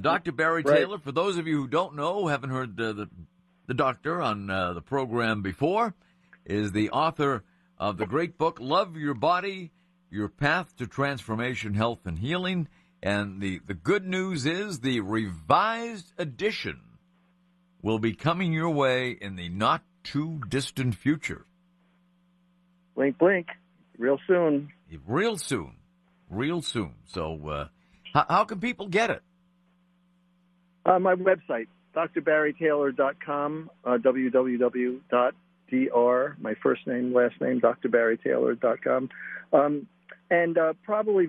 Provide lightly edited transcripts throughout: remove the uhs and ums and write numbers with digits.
Dr. Barry Right. Taylor, for those of you who don't know, haven't heard the doctor on the program before, is the author of the great book, Love Your Body, Your Path to Transformation, Health, and Healing. And the good news is the revised edition will be coming your way in the not-too-distant future. Blink, blink. Real soon. Real soon. Real soon. So how can people get it? My website, drbarrytaylor.com, www.dr, my first name, last name, drbarrytaylor.com. And probably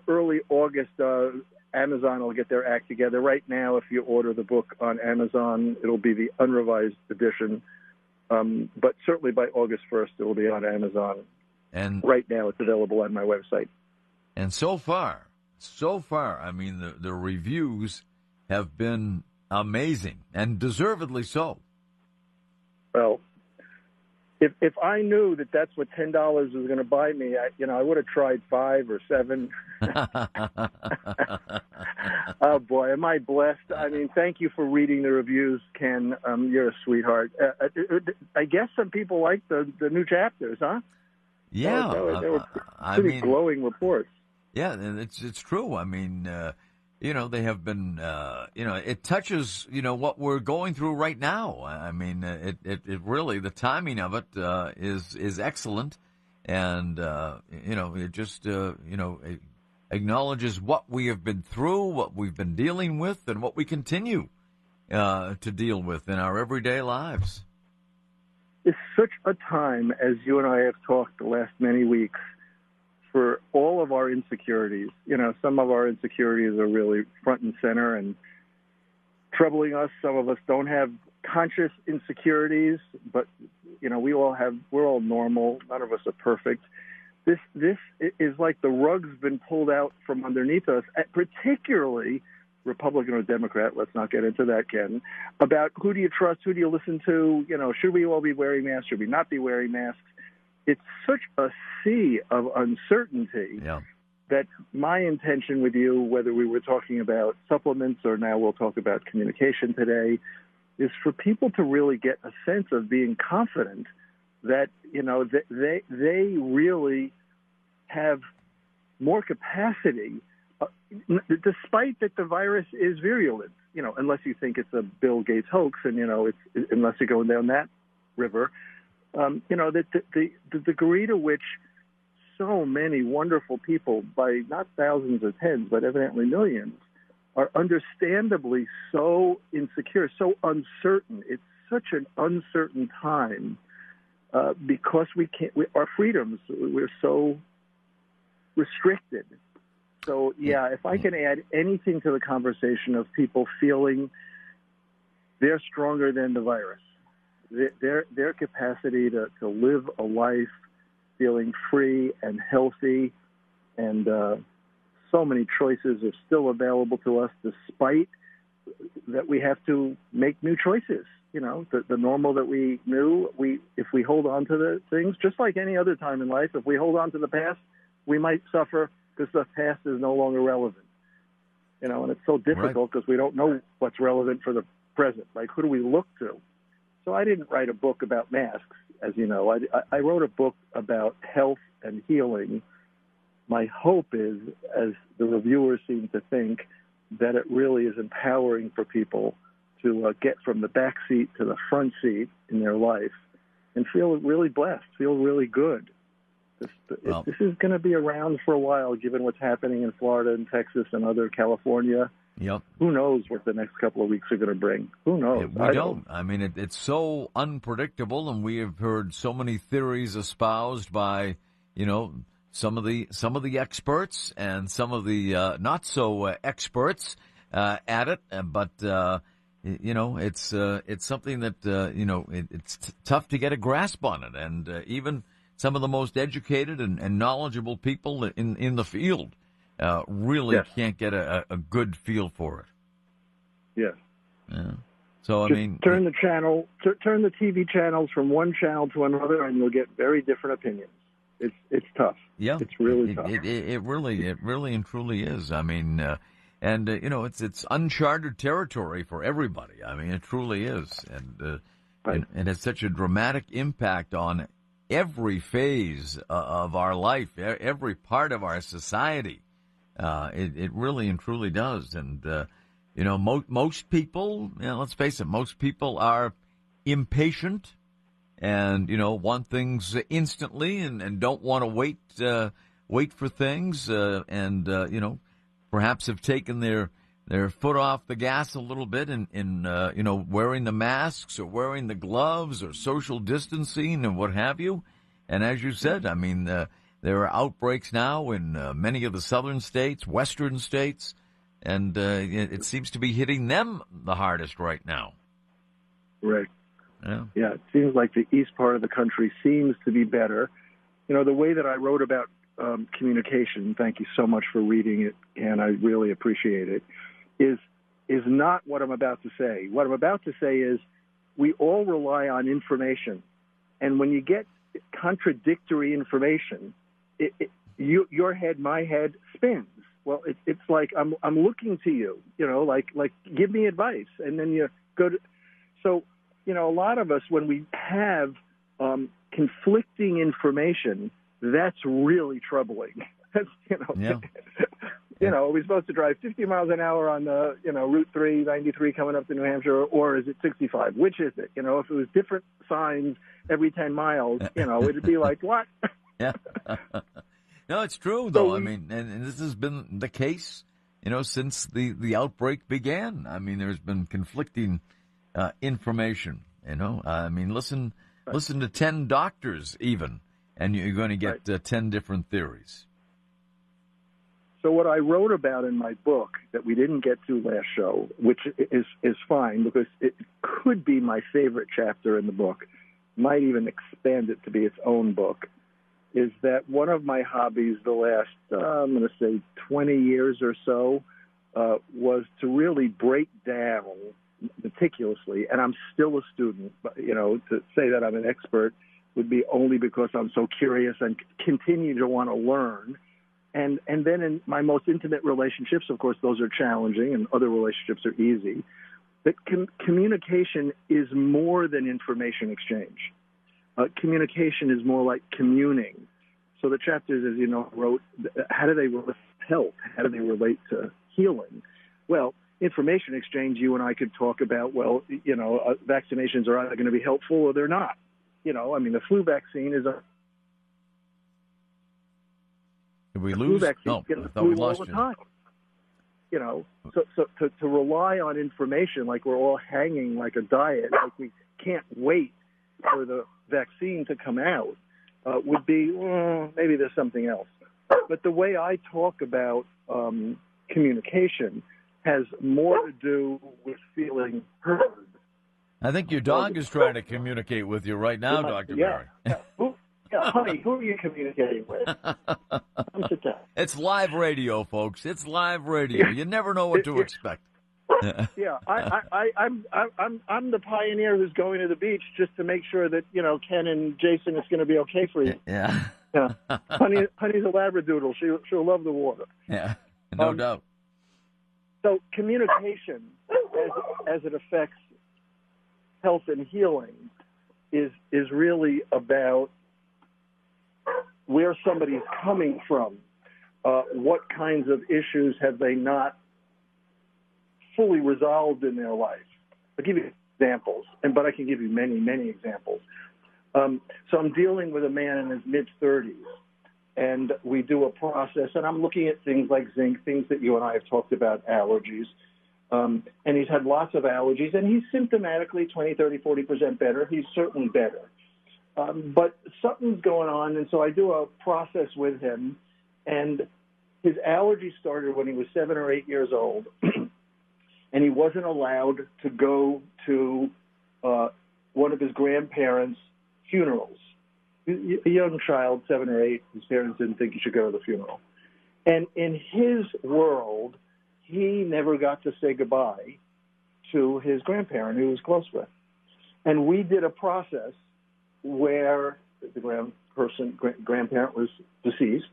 early August, Amazon will get their act together. Right now, if you order the book on Amazon, it'll be the unrevised edition. But certainly by August 1st, it will be on Amazon. And right now, it's available on my website. And so far, I mean, the reviews have been amazing, and deservedly so. Well, if I knew that that's what $10 was going to buy me, I would have tried 5 or 7. Oh boy, am I blessed! I mean, thank you for reading the reviews, Ken. You're a sweetheart. I guess some people like the new chapters, huh? Yeah, they were pretty glowing reports. Yeah, and it's true. I mean, they have been, it touches, what we're going through right now. I mean, it really, the timing of it is excellent. And, it just, it acknowledges what we have been through, what we've been dealing with, and what we continue to deal with in our everyday lives. It's such a time, as you and I have talked the last many weeks, for all of our insecurities. Some of our insecurities are really front and center and troubling us. Some of us don't have conscious insecurities, but, we're all normal. None of us are perfect. This is like the rug's been pulled out from underneath us, particularly Republican or Democrat. Let's not get into that, Ken, about who do you trust, who do you listen to, should we all be wearing masks, should we not be wearing masks? It's such a sea of uncertainty that my intention with you, whether we were talking about supplements or now we'll talk about communication today, is for people to really get a sense of being confident that, that they really have more capacity, despite that the virus is virulent, unless you think it's a Bill Gates hoax and, unless you're going down that river. That the degree to which so many wonderful people, by not thousands or tens, but evidently millions, are understandably so insecure, so uncertain. It's such an uncertain time because our freedoms, we're so restricted. So, if I can add anything to the conversation of people feeling they're stronger than the virus, their capacity to live a life feeling free and healthy, and so many choices are still available to us, despite that we have to make new choices. The normal that we knew, if we hold on to the things, just like any other time in life, if we hold on to the past, we might suffer because the past is no longer relevant. And it's so difficult because we don't know what's relevant for the present. Like, who do we look to? So I didn't write a book about masks, as you know. I wrote a book about health and healing. My hope is, as the reviewers seem to think, that it really is empowering for people to get from the back seat to the front seat in their life and feel really blessed, feel really good. This is going to be around for a while, given what's happening in Florida and Texas and other California. Yep. Who knows what the next couple of weeks are going to bring? Who knows? We don't. I mean, it's so unpredictable, and we have heard so many theories espoused by, some of the experts and some of the not so experts at it. But it's something that it's tough to get a grasp on it, and even some of the most educated and knowledgeable people in the field really can't get a good feel for it. Yes. Yeah. So, turn the channel, turn the TV channels from one channel to another, and you'll get very different opinions. It's tough. Yeah. It's really tough. It really and truly is. I mean, And it's uncharted territory for everybody. I mean, it truly is, and Right. and it has such a dramatic impact on every phase of our life, every part of our society. It really and truly does. And most people, let's face it, most people are impatient and want things instantly and don't want to wait for things and perhaps have taken their foot off the gas a little bit in wearing the masks or wearing the gloves or social distancing and what have you. And as you said, I mean, there are outbreaks now in many of the southern states, western states, and it seems to be hitting them the hardest right now. Right. Yeah. It seems like the east part of the country seems to be better. The way that I wrote about communication, thank you so much for reading it, and I really appreciate it, is not what I'm about to say. What I'm about to say is we all rely on information, and when you get contradictory information, your head, my head spins. Well, it's like I'm looking to you, like give me advice, and then you go to. So, a lot of us, when we have conflicting information, that's really troubling. That's Yeah. Are we supposed to drive 50 miles an hour on the Route 393 coming up to New Hampshire, or is it 65? Which is it? If it was different signs every 10 miles, it'd be like what? Yeah. No, it's true though. I mean, and this has been the case, since the outbreak began. I mean, there's been conflicting information. I mean, listen to 10 doctors even, and you're going to get 10 different theories. So what I wrote about in my book that we didn't get to last show, which is fine because it could be my favorite chapter in the book, might even expand it to be its own book, is that one of my hobbies the last, I'm going to say 20 years or so, was to really break down meticulously, and I'm still a student, but, to say that I'm an expert would be only because I'm so curious and continue to want to learn. And then in my most intimate relationships, of course, those are challenging, and other relationships are easy. But communication is more than information exchange. Communication is more like communing. So the chapters, as you know, wrote, how do they relate to health? How do they relate to healing? Well, information exchange, you and I could talk about, vaccinations are either going to be helpful or they're not. The flu vaccine is a... Did we lose? No, I thought we lost all the you. time. So to rely on information like we're all hanging like a diet, like we can't wait for the vaccine to come out, would be, maybe there's something else. But the way I talk about communication has more to do with feeling heard. I think your dog is trying to communicate with you right now, Dr. Barry. Honey, who are you communicating with? Come sit down. It's live radio, folks. It's live radio. You never know what to expect. Yeah, I'm the pioneer who's going to the beach just to make sure that Ken and Jason is going to be okay for you. Yeah. Honey's a labradoodle. She'll love the water. Yeah, no doubt. So communication, as it affects health and healing, is really about where somebody's coming from. What kinds of issues have they not fully resolved in their life? I'll give you examples, but I can give you many, many examples. So I'm dealing with a man in his mid-30s, and we do a process, and I'm looking at things like zinc, things that you and I have talked about, allergies. And he's had lots of allergies, and he's symptomatically 20, 30, 40% better. He's certainly better. But something's going on, and so I do a process with him, and his allergy started when he was 7 or 8 years old, and he wasn't allowed to go to one of his grandparents' funerals. A young child, 7 or 8, his parents didn't think he should go to the funeral. And in his world, he never got to say goodbye to his grandparent who he was close with. And we did a process where the grandparent was deceased,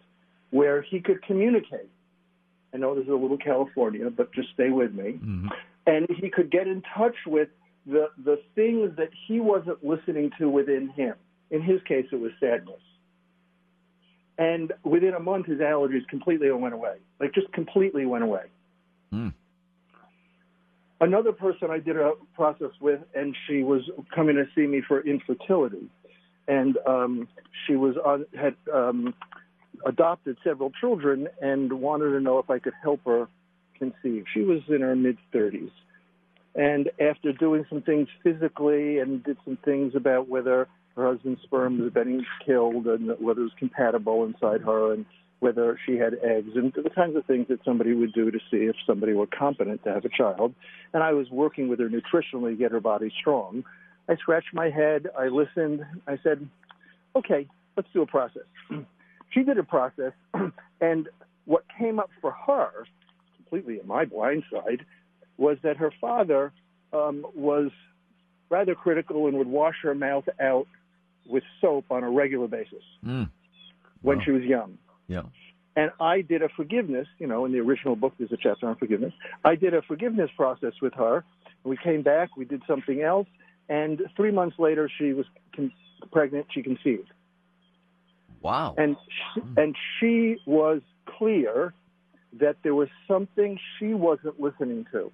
where he could communicate. I know this is a little California, but just stay with me. Mm-hmm. And he could get in touch with the things that he wasn't listening to within him. In his case, it was sadness. And within a month, his allergies completely went away. Like, just completely went away. Mm. Another person I did a process with, and she was coming to see me for infertility. And she had adopted several children and wanted to know if I could help her conceive. She was in her mid-30s. And after doing some things physically and did some things about whether her husband's sperm was being killed and whether it was compatible inside her and whether she had eggs and the kinds of things that somebody would do to see if somebody were competent to have a child. And I was working with her nutritionally to get her body strong. I scratched my head. I listened. I said, okay, let's do a process. She did a process, and what came up for her, completely in my blind side, was that her father was rather critical and would wash her mouth out with soap on a regular basis when she was young. Yeah. And I did a forgiveness, in the original book there's a chapter on forgiveness. I did a forgiveness process with her. We came back, we did something else, and 3 months later she was pregnant, she conceived. Wow. And she was clear that there was something she wasn't listening to.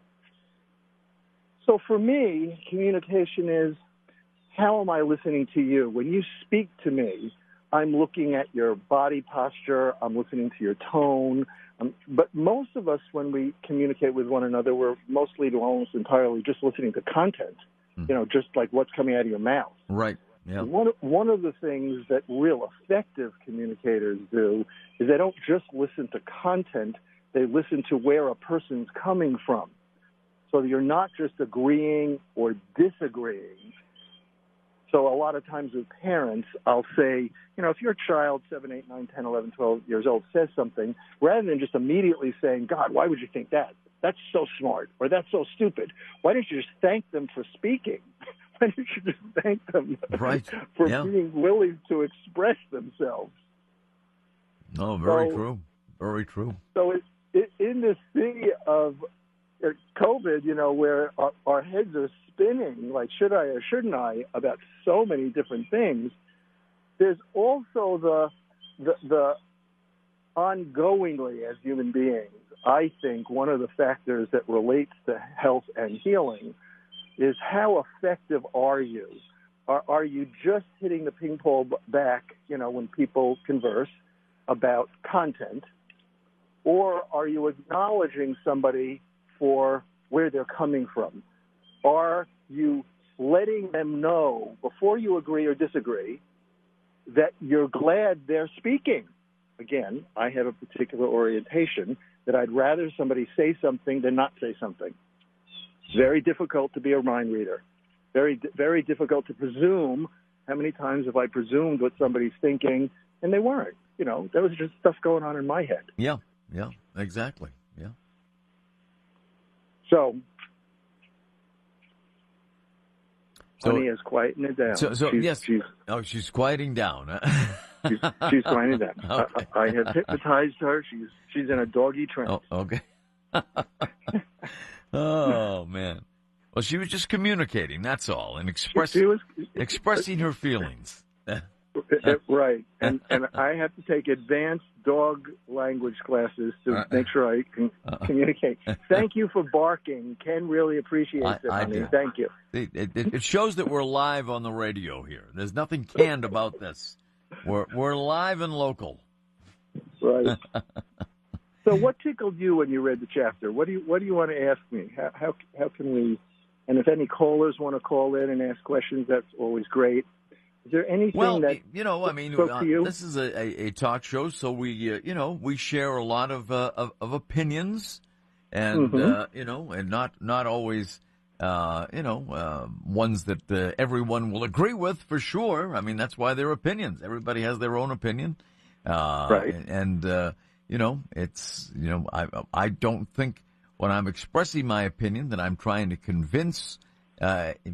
So for me, communication is, how am I listening to you? When you speak to me, I'm looking at your body posture, I'm listening to your tone. But most of us, when we communicate with one another, we're mostly to almost entirely just listening to content, just like what's coming out of your mouth. Right. Yeah. One of the things that real effective communicators do is they don't just listen to content, they listen to where a person's coming from. So that you're not just agreeing or disagreeing. So a lot of times with parents, I'll say, if your child, 7, 8, 9, 10, 11, 12 years old, says something, rather than just immediately saying, God, why would you think that? That's so smart, or that's so stupid. Why don't you just thank them for speaking? Why don't you just thank them for being willing to express themselves? Oh, very true. Very true. So in this thing of COVID, where our heads are spinning, like should I or shouldn't I, about so many different things, there's also the ongoingly as human beings, I think one of the factors that relates to health and healing is how effective are you? Are you just hitting the ping pong back, when people converse about content, or are you acknowledging somebody for where they're coming from? Are you letting them know before you agree or disagree that you're glad they're speaking? Again, I have a particular orientation that I'd rather somebody say something than not say something. It's very difficult to be a mind reader. Very, very difficult to presume. How many times have I presumed what somebody's thinking and they weren't? There was just stuff going on in my head. Yeah, exactly. Yeah. So Honey is quieting it down. She's quieting down. she's quieting down. Okay. I have hypnotized her. She's in a doggy trance. Oh, okay. Oh, man. Well, she was just communicating, that's all, and expressing her feelings. Right. And I have to take advanced dog language classes to make sure I can communicate. Thank you for barking. Ken really appreciates it, honey. Thank you. It shows that we're live on the radio here. There's nothing canned about this. We're live and local. Right. So what tickled you when you read the chapter? What do you want to ask me? How can we? And if any callers want to call in and ask questions, that's always great. Is there anything that spoke to you? This is a talk show, so we share a lot of opinions, and and not always ones that everyone will agree with for sure. I mean, that's why they're opinions. Everybody has their own opinion, right? And I don't think when I'm expressing my opinion that I'm trying to convince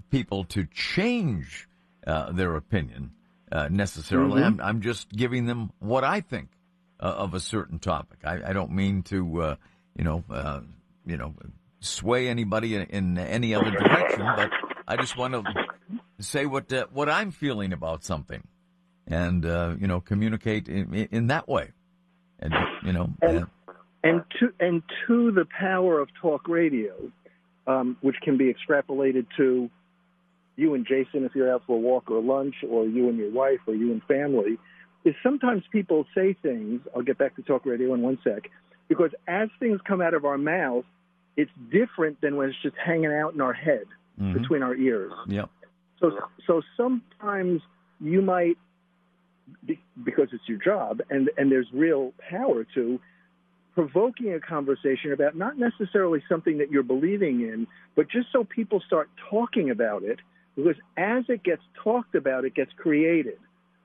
people to change their opinion necessarily. I'm just giving them what I think of a certain topic. I don't mean to you know, sway anybody in any other direction. But I just want to say what I'm feeling about something, and communicate in that way, and and to the power of talk radio, which can be extrapolated to you and Jason if you're out for a walk or lunch, or you and your wife, or you and family, is sometimes people say things. I'll get back to talk radio in one sec, because as things come out of our mouth, it's different than when it's just hanging out in our head between our ears. Yeah. So sometimes you might, because it's your job, and there's real power to provoking a conversation about not necessarily something that you're believing in, but just so people start talking about it, because as it gets talked about, it gets created.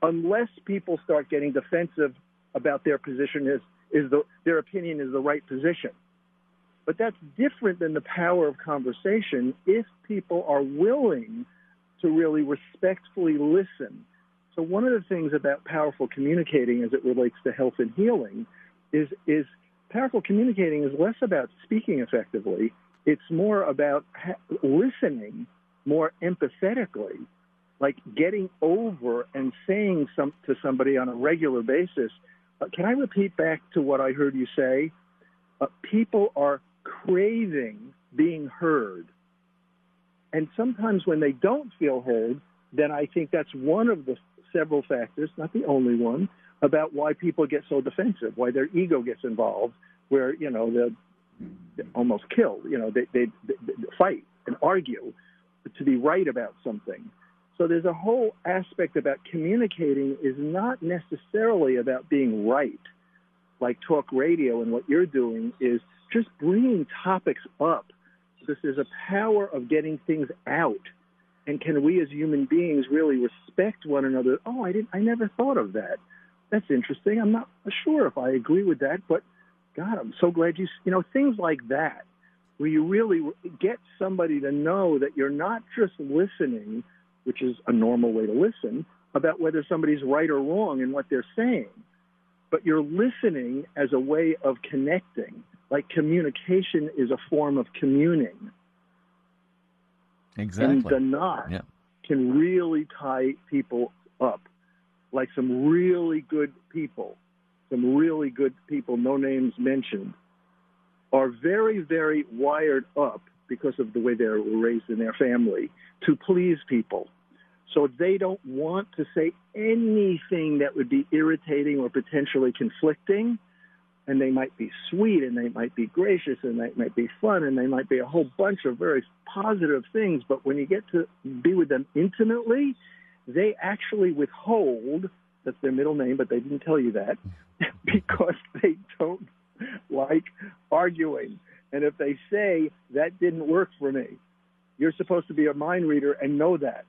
Unless people start getting defensive about their position their opinion is the right position. But that's different than the power of conversation if people are willing to really respectfully listen. So one of the things about powerful communicating as it relates to health and healing is powerful communicating is less about speaking effectively. It's more about listening more empathetically, like getting over and saying to somebody on a regular basis. Can I repeat back to what I heard you say? People are craving being heard. And sometimes when they don't feel heard, then I think that's one of the several factors, not the only one, about why people get so defensive, why their ego gets involved, where, they're almost killed. They fight and argue to be right about something. So there's a whole aspect about communicating is not necessarily about being right. Like talk radio and what you're doing is just bringing topics up, because there's a power of getting things out. And can we as human beings really respect one another? Oh, I never thought of that. That's interesting. I'm not sure if I agree with that, but God, I'm so glad things like that, where you really get somebody to know that you're not just listening, which is a normal way to listen, about whether somebody's right or wrong in what they're saying, but you're listening as a way of connecting. Like communication is a form of communing. Exactly. And the knot can really tie people up. Like some really good people, no names mentioned, are very, very wired up because of the way they were raised in their family to please people. So they don't want to say anything that would be irritating or potentially conflicting. And they might be sweet, and they might be gracious, and they might be fun, and they might be a whole bunch of very positive things. But when you get to be with them intimately, they actually withhold, that's their middle name, but they didn't tell you that, because they don't like arguing. And if they say, that didn't work for me, you're supposed to be a mind reader and know that.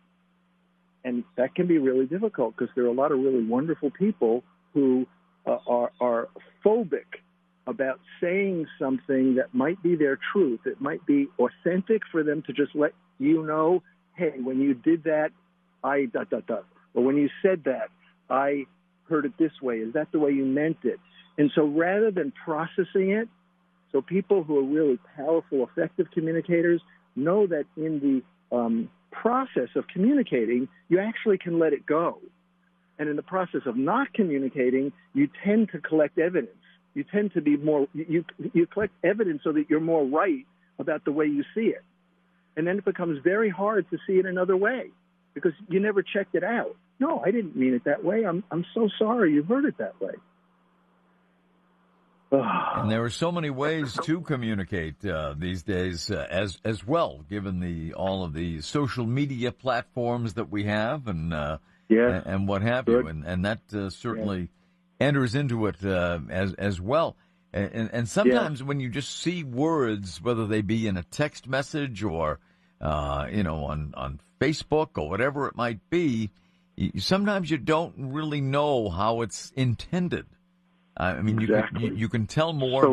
And that can be really difficult, because there are a lot of really wonderful people who are phobic about saying something that might be their truth. It might be authentic for them to just let you know, hey, when you did that, I ... Or when you said that, I heard it this way. Is that the way you meant it? And so rather than processing it, so people who are really powerful, effective communicators know that in the process of communicating, you actually can let it go. And in the process of not communicating, you tend to collect evidence. You tend to be more, you collect evidence so that you're more right about the way you see it. And then it becomes very hard to see it another way, because you never checked it out. No, I didn't mean it that way. I'm so sorry you heard it that way. And there are so many ways to communicate these days as well, given all of the social media platforms that we have and what have you, and that certainly enters into it as well. And sometimes when you just see words, whether they be in a text message or on Facebook or whatever it might be, sometimes you don't really know how it's intended. I mean, exactly. you can tell more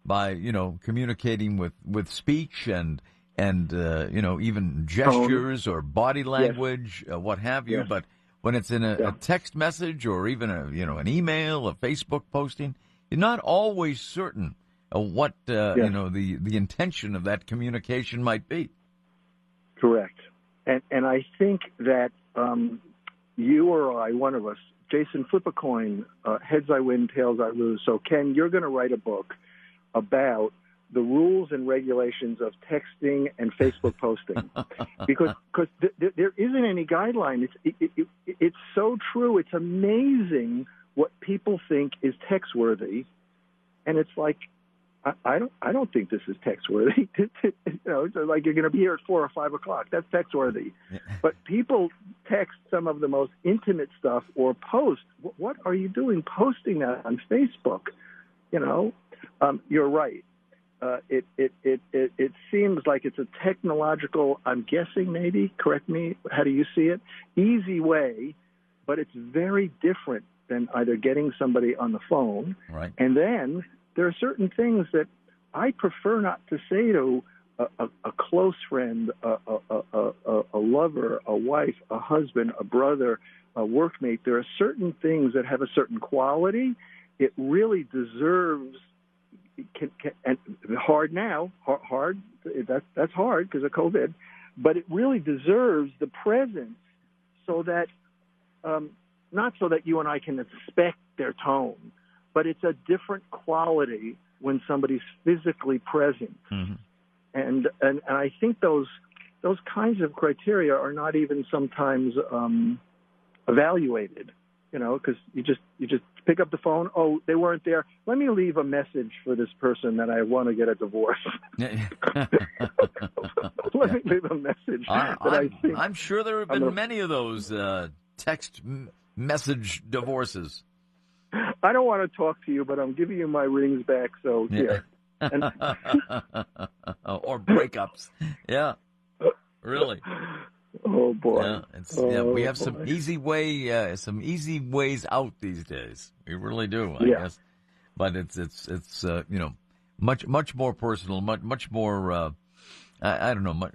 by communicating with speech and even gestures or body language, what have you. Yes. But when it's in a text message or even an email, a Facebook posting, you're not always certain what Yes. the intention of that communication might be. Correct. And I think that you or I, one of us, Jason, flip a coin. Heads I win, tails I lose. So, Ken, you're going to write a book about the rules and regulations of texting and Facebook posting, because there isn't any guideline. It's so true. It's amazing what people think is text worthy, and it's like, I don't think this is text worthy. It's like you're going to be here at 4 or 5 o'clock. That's text worthy. But people text some of the most intimate stuff or post. What are you doing posting that on Facebook? You're right. It seems like it's a technological, I'm guessing maybe, correct me, how do you see it? Easy way, but it's very different than either getting somebody on the phone. Right. And then there are certain things that I prefer not to say to a close friend, a lover, a wife, a husband, a brother, a workmate. There are certain things that have a certain quality. It really deserves, and hard now, hard, that's hard because of COVID, but it really deserves the presence so that, not so that you and I can inspect their tone, but it's a different quality when somebody's physically present. Mm-hmm. And I think those kinds of criteria are not even sometimes evaluated, because you just pick up the phone. Oh, they weren't there. Let me leave a message for this person that I want to get a divorce. Let me leave a message. I'm sure there have been many of those text message divorces. I don't want to talk to you, but I'm giving you my rings back, so here. Or breakups. Yeah, really. Oh boy. Yeah, we have some easy ways out these days. We really do, I guess. But it's much more personal, much more I don't know,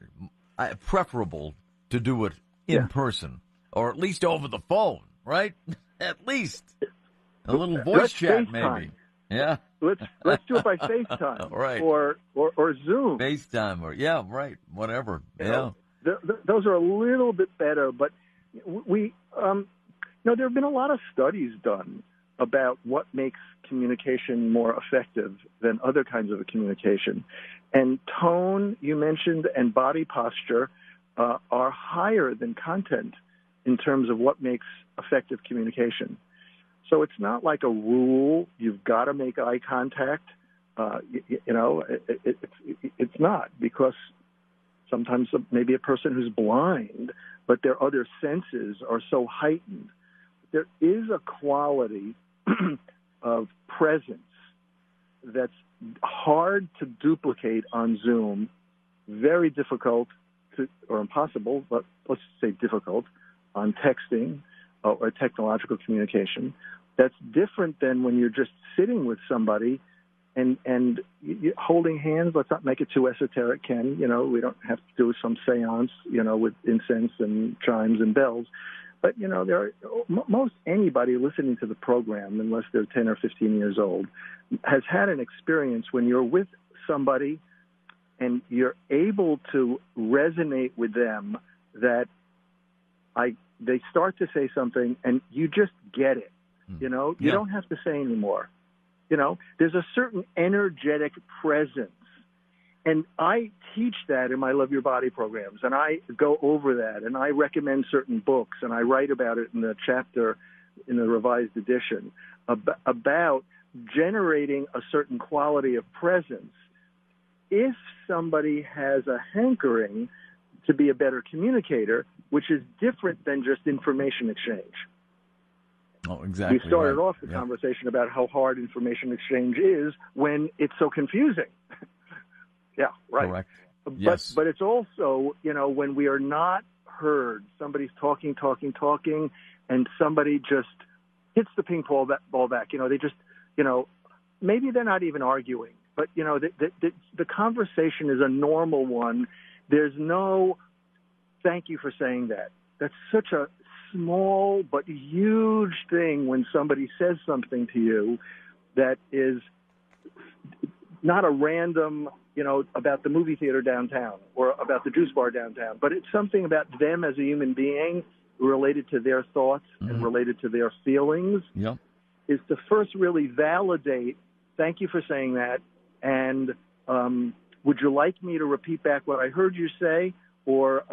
preferable to do it in person, or at least over the phone, right? At least a little voice chat, maybe. Yeah. Let's do it by FaceTime, right? Or Zoom. FaceTime, or whatever. Those are a little bit better, but there have been a lot of studies done about what makes communication more effective than other kinds of communication. And tone, you mentioned, and body posture are higher than content in terms of what makes effective communication. So it's not like a rule. You've got to make eye contact. It's not, because sometimes maybe a person who's blind, but their other senses are so heightened. There is a quality of presence that's hard to duplicate on Zoom, very difficult or impossible, but let's say difficult on texting or technological communication. That's different than when you're just sitting with somebody and holding hands. Let's not make it too esoteric, Ken. We don't have to do some seance, with incense and chimes and bells. But, most anybody listening to the program, unless they're 10 or 15 years old, has had an experience when you're with somebody and you're able to resonate with them, that they start to say something and you just get it. You don't have to say anymore. There's a certain energetic presence. And I teach that in my Love Your Body programs, and I go over that, and I recommend certain books, and I write about it in the chapter in the revised edition about generating a certain quality of presence. If somebody has a hankering to be a better communicator, which is different than just information exchange. Oh, exactly. We started off the conversation about how hard information exchange is when it's so confusing. Yeah, right. Correct. Yes. But it's also, when we are not heard, somebody's talking, and somebody just hits the ping pong ball back. They just, maybe they're not even arguing, but, the conversation is a normal one. There's no thank you for saying that. That's such a small but huge thing when somebody says something to you that is not a random, about the movie theater downtown or about the juice bar downtown, but it's something about them as a human being related to their thoughts and related to their feelings, is to first really validate, thank you for saying that, and would you like me to repeat back what I heard you say, or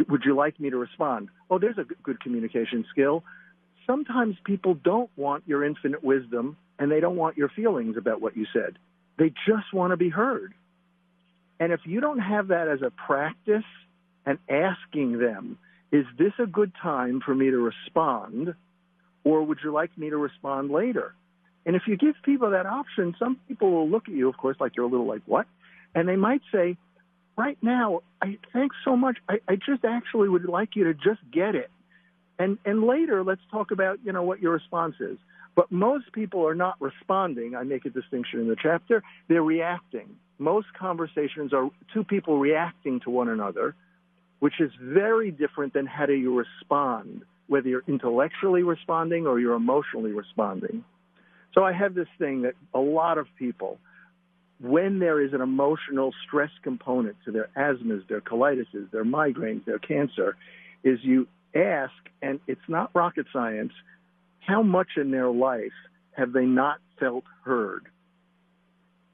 would you like me to respond? Oh, there's a good communication skill. Sometimes people don't want your infinite wisdom, and they don't want your feelings about what you said. They just want to be heard. And if you don't have that as a practice and asking them, is this a good time for me to respond, or would you like me to respond later? And if you give people that option, some people will look at you, of course, like you're a little like, what? And they might say, right now, thanks so much. I just actually would like you to just get it. And later, let's talk about, what your response is. But most people are not responding. I make a distinction in the chapter. They're reacting. Most conversations are two people reacting to one another, which is very different than how do you respond, whether you're intellectually responding or you're emotionally responding. So I have this thing that a lot of people, when there is an emotional stress component to their asthmas, their colitis, their migraines, their cancer, is you ask, and it's not rocket science, how much in their life have they not felt heard?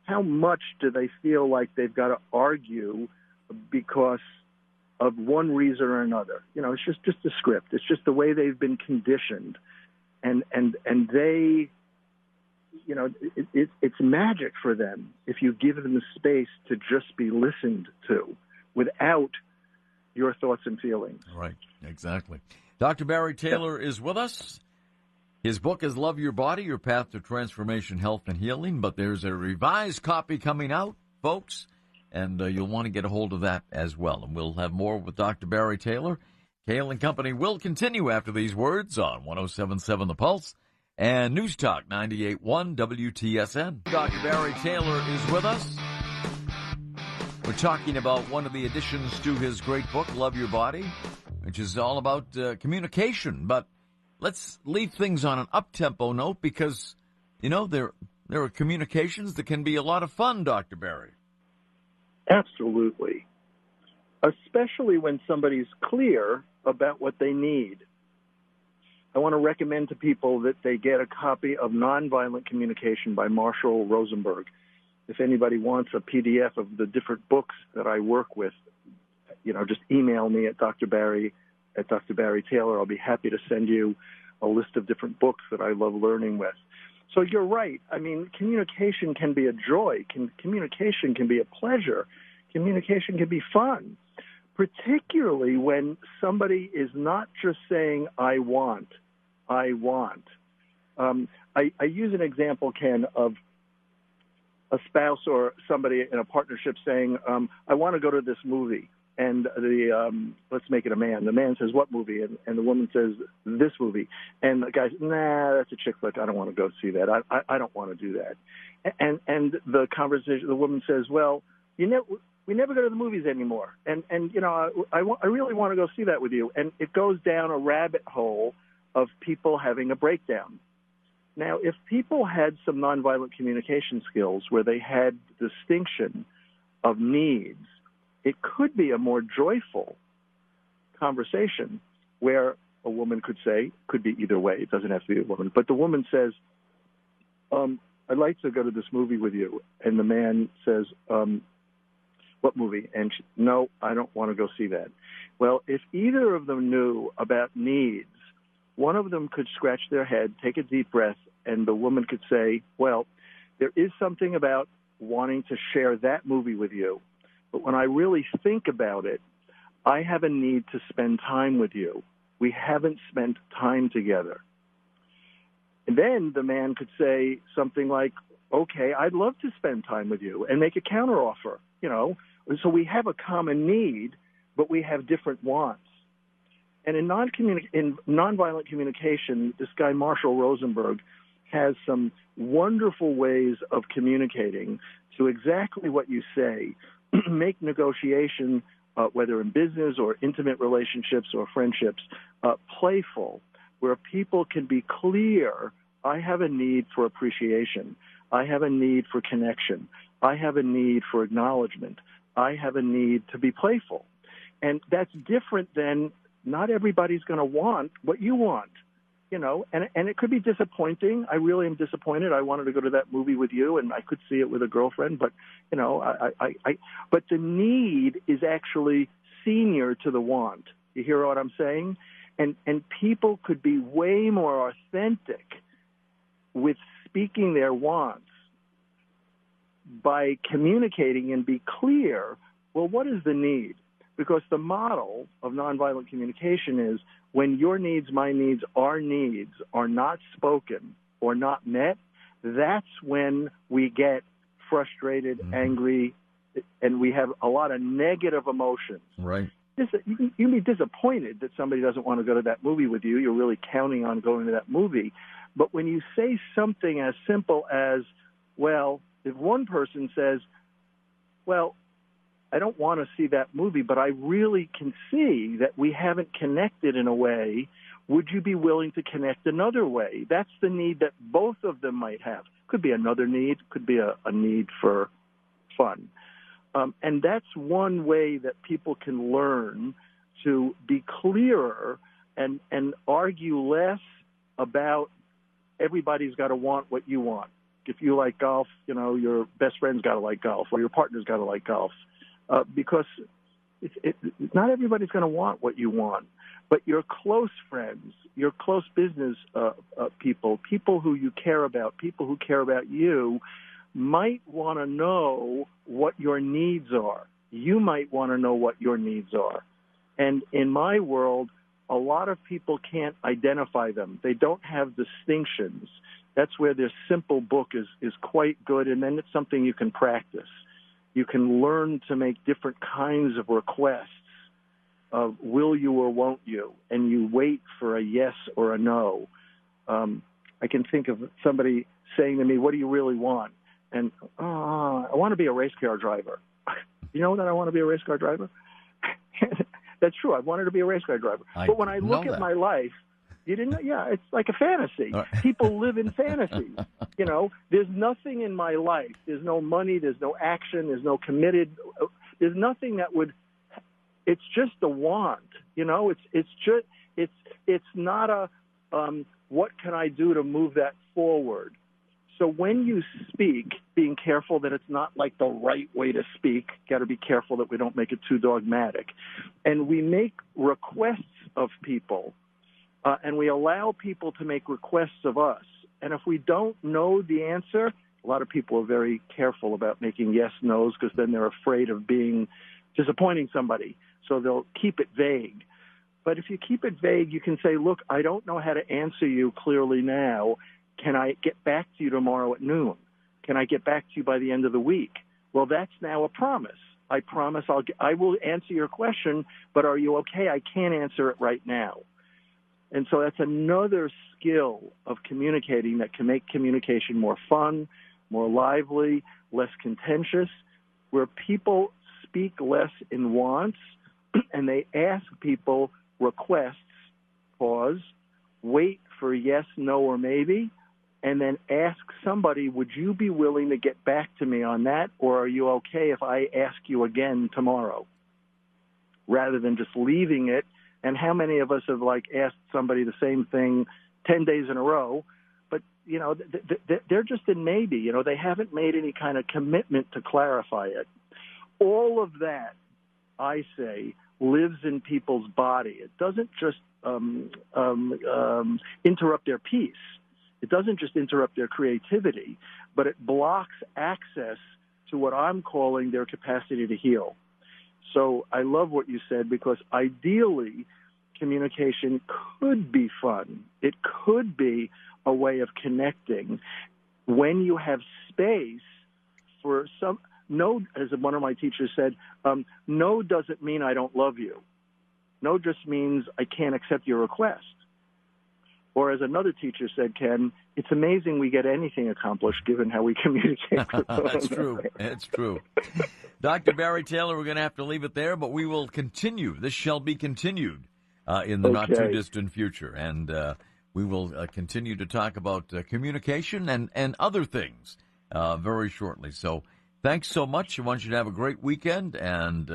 How much do they feel like they've got to argue because of one reason or another? It's just a script. It's just the way they've been conditioned. And they, it's magic for them if you give them the space to just be listened to without your thoughts and feelings. Right, exactly. Dr. Barry Taylor is with us. His book is Love Your Body, Your Path to Transformation, Health, and Healing, but there's a revised copy coming out, folks, and you'll want to get a hold of that as well. And we'll have more with Dr. Barry Taylor. Kale and Company will continue after these words on 107.7 The Pulse and News Talk 98.1 WTSN. Dr. Barry Taylor is with us. We're talking about one of the additions to his great book, Love Your Body, which is all about communication. But let's leave things on an up-tempo note because, there are communications that can be a lot of fun, Dr. Barry. Absolutely. Especially when somebody's clear about what they need. I want to recommend to people that they get a copy of Nonviolent Communication by Marshall Rosenberg. If anybody wants a PDF of the different books that I work with, just email me at Dr. Barry Taylor. I'll be happy to send you a list of different books that I love learning with. So you're right. I mean, communication can be a joy. Communication can be a pleasure. Communication can be fun, particularly when somebody is not just saying, I want. I use an example, Ken, of a spouse or somebody in a partnership saying, I want to go to this movie. And let's make it a man. The man says, what movie? And the woman says, this movie. And the guy says, nah, that's a chick flick. I don't want to go see that. I don't want to do that. And the conversation, the woman says, well, we never go to the movies anymore. And I really want to go see that with you. And it goes down a rabbit hole of people having a breakdown. Now, if people had some nonviolent communication skills where they had distinction of needs, it could be a more joyful conversation where a woman could say, could be either way, it doesn't have to be a woman, but the woman says, I'd like to go to this movie with you. And the man says, what movie? And no, I don't want to go see that. Well, if either of them knew about needs, one of them could scratch their head, take a deep breath, and the woman could say, well, there is something about wanting to share that movie with you. But when I really think about it, I have a need to spend time with you. We haven't spent time together. And then the man could say something like, okay, I'd love to spend time with you, and make a counteroffer, So we have a common need, but we have different wants. And in nonviolent communication, this guy Marshall Rosenberg has some wonderful ways of communicating to exactly what you say, make negotiation, whether in business or intimate relationships or friendships, playful, where people can be clear, I have a need for appreciation. I have a need for connection. I have a need for acknowledgement. I have a need to be playful. And that's different than not everybody's going to want what you want, and it could be disappointing. I really am disappointed. I wanted to go to that movie with you, and I could see it with a girlfriend, but, but the need is actually senior to the want. You hear what I'm saying? And people could be way more authentic with speaking their wants by communicating and be clear, well, what is the need? Because the model of nonviolent communication is when your needs, my needs, our needs are not spoken or not met, that's when we get frustrated, angry, and we have a lot of negative emotions. Right. You can be disappointed that somebody doesn't want to go to that movie with you. You're really counting on going to that movie. But when you say something as simple as, well, if one person says, well, I don't want to see that movie, but I really can see that we haven't connected in a way. Would you be willing to connect another way? That's the need that both of them might have. Could be another need, could be a need for fun. And that's one way that people can learn to be clearer and argue less about everybody's got to want what you want. If you like golf, your best friend's got to like golf, or your partner's got to like golf. Because not everybody's going to want what you want, but your close friends, your close business people who you care about, people who care about you, might want to know what your needs are. You might want to know what your needs are. And in my world, a lot of people can't identify them. They don't have distinctions. That's where this simple book is quite good, and then it's something you can practice. You can learn to make different kinds of requests of will you or won't you, and you wait for a yes or a no. I can think of somebody saying to me, what do you really want? And, I want to be a race car driver. You know that I want to be a race car driver? That's true. I wanted to be a race car driver. But when I look at my life, you didn't know? Yeah, it's like a fantasy. People live in fantasy. There's nothing in my life. There's no money. There's no action. There's no committed. There's nothing that would. It's just a want. It's not a. What can I do to move that forward? So when you speak, being careful that it's not like the right way to speak. Got to be careful that we don't make it too dogmatic, and we make requests of people. And we allow people to make requests of us. And if we don't know the answer, a lot of people are very careful about making yes, no's, because then they're afraid of disappointing somebody. So they'll keep it vague. But if you keep it vague, you can say, look, I don't know how to answer you clearly now. Can I get back to you tomorrow at noon? Can I get back to you by the end of the week? Well, that's now a promise. I promise I will answer your question, but are you okay? I can't answer it right now. And so that's another skill of communicating that can make communication more fun, more lively, less contentious, where people speak less in wants and they ask people requests, pause, wait for yes, no, or maybe, and then ask somebody, would you be willing to get back to me on that, or are you okay if I ask you again tomorrow? Rather than just leaving it. And how many of us have asked somebody the same thing 10 days in a row, but they're just in maybe. They haven't made any kind of commitment to clarify it. All of that, I say, lives in people's body. It doesn't just interrupt their peace. It doesn't just interrupt their creativity, but it blocks access to what I'm calling their capacity to heal. So I love what you said, because ideally communication could be fun. It could be a way of connecting when you have space for some. No, as one of my teachers said, no doesn't mean I don't love you. No just means I can't accept your request. Or as another teacher said, Ken, it's amazing we get anything accomplished given how we communicate. That's true. It's true. Dr. Barry Taylor, we're going to have to leave it there, but we will continue. This shall be continued in the not-too-distant future. And we will continue to talk about communication and other things very shortly. So thanks so much. I want you to have a great weekend and,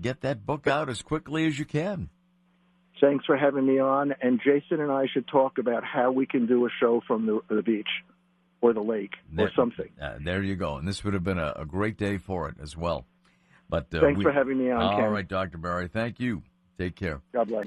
get that book out as quickly as you can. Thanks for having me on. And Jason and I should talk about how we can do a show from the beach or the lake or something. There you go. And this would have been a great day for it as well. But thanks for having me on, Ken. All right, Dr. Barry. Thank you. Take care. God bless.